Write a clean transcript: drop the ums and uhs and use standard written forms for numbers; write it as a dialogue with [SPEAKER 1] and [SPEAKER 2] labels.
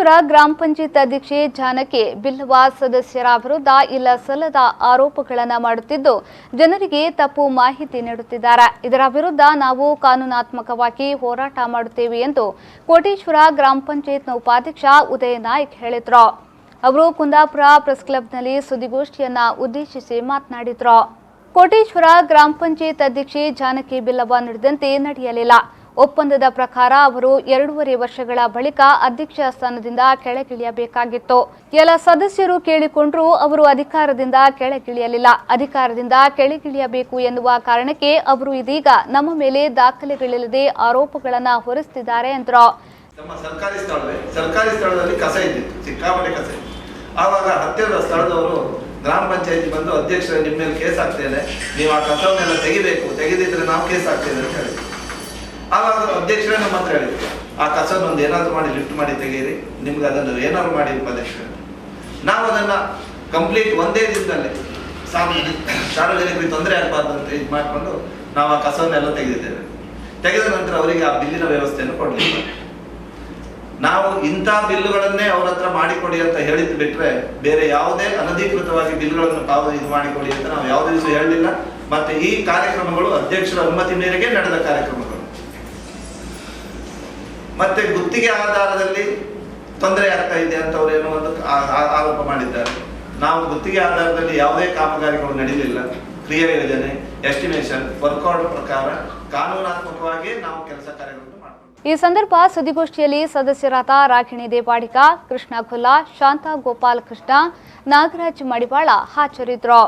[SPEAKER 1] ಕೋಟೇಶ್ವರ ಗ್ರಾಮ ಪಂಚಾಯತ್ ಅಧ್ಯಕ್ಷೆ ಜಾನಕಿ ಬಿಲ್ಲವ ಸದಸ್ಯರ ವಿರುದ್ಧ ಇಲ್ಲ ಸಲ್ಲದ ಆರೋಪಗಳನ್ನು ಮಾಡುತ್ತಿದ್ದು ಜನರಿಗೆ ತಪ್ಪು ಮಾಹಿತಿ ನೀಡುತ್ತಿದ್ದಾರೆ. ಇದರ ವಿರುದ್ಧ ನಾವು ಕಾನೂನಾತ್ಮಕವಾಗಿ ಹೋರಾಟ ಮಾಡುತ್ತೇವೆ ಎಂದು ಕೋಟೇಶ್ವರ ಗ್ರಾಮ ಪಂಚಾಯತ್ ಉಪಾಧ್ಯಕ್ಷ ಉದಯ ನಾಯ್ಕ್ ಹೇಳಿದರು. ಅವರು ಕುಂದಾಪುರ ಪ್ರೆಸ್ ಕ್ಲಬ್ನಲ್ಲಿ ಸುದ್ದಿಗೋಷ್ಠಿಯನ್ನ ಉದ್ದೇಶಿಸಿ ಮಾತನಾಡಿದರು. ಕೋಟೇಶ್ವರ ಗ್ರಾಮ ಪಂಚಾಯತ್ ಅಧ್ಯಕ್ಷೆ ಜಾನಕಿ ಬಿಲ್ಲವ ನುಡಿದಂತೆ ನಡೆಯಲಿಲ್ಲ. ಒಪ್ಪಂದದ ಪ್ರಕಾರ ಅವರು 2.5 ವರ್ಷಗಳ ಬಳಿಕ ಅಧ್ಯಕ್ಷ ಸ್ಥಾನದಿಂದ ಕೆಳಗಿಳಿಯಬೇಕಾಗಿತ್ತು. ಎಲ್ಲ ಸದಸ್ಯರು ಕೇಳಿಕೊಂಡರೂ ಅವರು ಅಧಿಕಾರದಿಂದ ಕೆಳಗಿಳಿಯಲಿಲ್ಲ. ಅಧಿಕಾರದಿಂದ ಕೆಳಗಿಳಿಯಬೇಕು ಎನ್ನುವ ಕಾರಣಕ್ಕೆ ಅವರು ಇದೀಗ ನಮ್ಮ ಮೇಲೆ ದಾಖಲೆಗಳಿಲ್ಲದೆ ಆರೋಪಗಳನ್ನು ಹೊರಿಸುತ್ತಿದ್ದಾರೆ ಎಂದರು.
[SPEAKER 2] ನಮ್ಮ ಸರ್ಕಾರಿ ಸ್ಥಳದಲ್ಲಿ ಕಸ ಇದ್ದಿತ್ತು, ಸಿಕ್ಕಾಪಟ್ಟೆ ಕಸ ಇತ್ತು. ಆವಾಗ ಹತ್ತಿರದ ಸ್ಥಳದವರು ಗ್ರಾಮ ಪಂಚಾಯತಿ ಬಂದು ಅಧ್ಯಕ್ಷರ ನಿಮ್ಮ ಮೇಲೆ ಕೇಸ್ ಆಗ್ತೇನೆ, ನೀವು ಆ ಕಸವನ್ನೆಲ್ಲ ತೆಗೆದಿದ್ರೆ ನಾವು ಕೇಸ್ ಆಗ್ತೇವೆ ಅಂತ ಹೇಳಿದ್ರು. ಆವಾಗ ಅಧ್ಯಕ್ಷರೇ ನಮ್ಮ ಹತ್ರ ಹೇಳಿದ್ರು, ಆ ಕಸವನ್ನು ಏನಾದ್ರು ಮಾಡಿ ಲಿಫ್ಟ್ ಮಾಡಿ ತೆಗೀರಿ, ನಿಮ್ಗೆ ಅದನ್ನು ಏನಾದ್ರು ಮಾಡಿ ಉಪಾಧ್ಯಕ್ಷರು. ನಾವು ಅದನ್ನ ಕಂಪ್ಲೀಟ್ ಒಂದೇ ದಿನದಲ್ಲಿ ಸಾರ್ವಜನಿಕರಿಗೆ ತೊಂದರೆ ಆಗಬಾರ್ದು ಅಂತ ಇದು ಮಾಡಿಕೊಂಡು ನಾವು ಆ ಕಸವನ್ನೆಲ್ಲ ತೆಗೆದಿದ್ದೇವೆ. ತೆಗೆದ ನಂತರ ಅವರಿಗೆ ಆ ಬಿಲ್ಲಿನ ವ್ಯವಸ್ಥೆಯನ್ನು ಕೊಡಲಿಲ್ಲ. ನಾವು ಇಂಥ ಬಿಲ್ಲುಗಳನ್ನೇ ಅವ್ರ ಹತ್ರ ಮಾಡಿಕೊಡಿ ಅಂತ ಹೇಳಿದ್ದು ಬಿಟ್ರೆ ಬೇರೆ ಯಾವುದೇ ಅನಧಿಕೃತವಾಗಿ ಬಿಲ್ಗಳನ್ನು ಇದು ಮಾಡಿಕೊಡಿ ಅಂತ ನಾವು ಯಾವುದೇ ದಿವಸ ಹೇಳಲಿಲ್ಲ. ಮತ್ತೆ ಈ ಕಾರ್ಯಕ್ರಮಗಳು ಅಧ್ಯಕ್ಷರ ಅನುಮತಿ ಮೇರೆಗೆ ನಡೆದ ಕಾರ್ಯಕ್ರಮಗಳು. ಮತ್ತೆ ಗುತ್ತಿಗೆ ಆಧಾರದಲ್ಲಿ ತೊಂದರೆ ಆಗ್ತಾ ಇದೆ ಅಂತ ಅವರೇನೋ ಒಂದು ಆರೋಪ ಮಾಡಿದ್ದಾರೆ. ನಾವು ಗುತ್ತಿಗೆ ಆಧಾರದಲ್ಲಿ ಯಾವುದೇ ಕಾಮಗಾರಿಗಳು ನಡೆಯಲಿಲ್ಲ. ಕ್ರಿಯಾ ಯೋಜನೆ, ಎಸ್ಟಿಮೇಷನ್, ವರ್ಕ್ ಆರ್ಡರ್ ಪ್ರಕಾರ ಕಾನೂನಾತ್ಮಕವಾಗಿ ನಾವು ಕೆಲಸ ಕಾರ್ಯಗಳನ್ನು ಮಾಡ್ತೀವಿ.
[SPEAKER 1] ಈ ಸಂದರ್ಭ ಸುದ್ದಿಗೋಷ್ಠಿಯಲ್ಲಿ ಸದಸ್ಯರಾದ ರಾಗಿಣಿ ದೇವಾಡಿಗ, ಕೃಷ್ಣ ಖುಲ್ಲಾ, ಶಾಂತಾ ಗೋಪಾಲ್ ಕೃಷ್ಣ, ನಾಗರಾಜ್ ಮಡಿವಾಳ ಹಾಜರಿದ್ದರು.